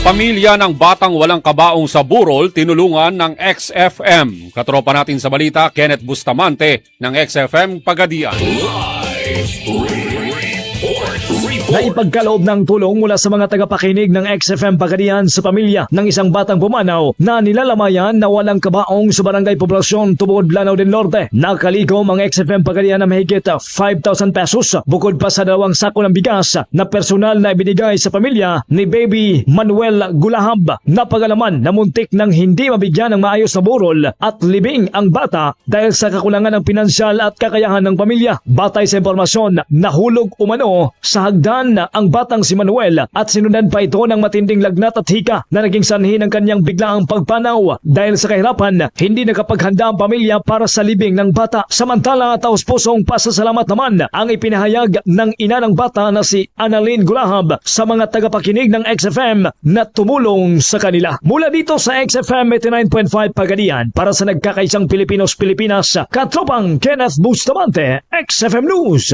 Pamilya ng batang walang kabaong sa burol tinulungan ng XFM. Katropa natin sa balita, Kenneth Bustamante ng XFM Pagadian. Naipagkaloob ng tulong mula sa mga tagapakinig ng XFM Pagadian sa pamilya ng isang batang pumanaw na nilalamayan na walang kabaong sa barangay Poblasyon, Tubod, Lanao del Norte. Nakalikom ang XFM Pagadian na mahigit 5,000 pesos bukod pa sa 2 sako ng bigas na personal na ibinigay sa pamilya ni Baby Manuel Gulahab. Napagalaman na muntik nang hindi mabigyan ng maayos na burol at libing ang bata dahil sa kakulangan ng pinansyal at kakayahan ng pamilya. Batay sa impormasyon, nahulog umano sa hagdan ang batang si Manuel at sinundan pa ito ng matinding lagnat at hika na naging sanhi ng kanyang biglaang pagpanaw. Dahil sa kahirapan, hindi nakapaghanda ang pamilya para sa libing ng bata. Samantala, taos-pusong pasasalamat naman ang ipinahayag ng ina ng bata na si Annalyn Gulahab sa mga tagapakinig ng XFM na tumulong sa kanila. Mula dito sa XFM 89.5 Pagadian, para sa nagkakaisang Pilipinos-Pilipinas, katropang Kenneth Bustamante, XFM News.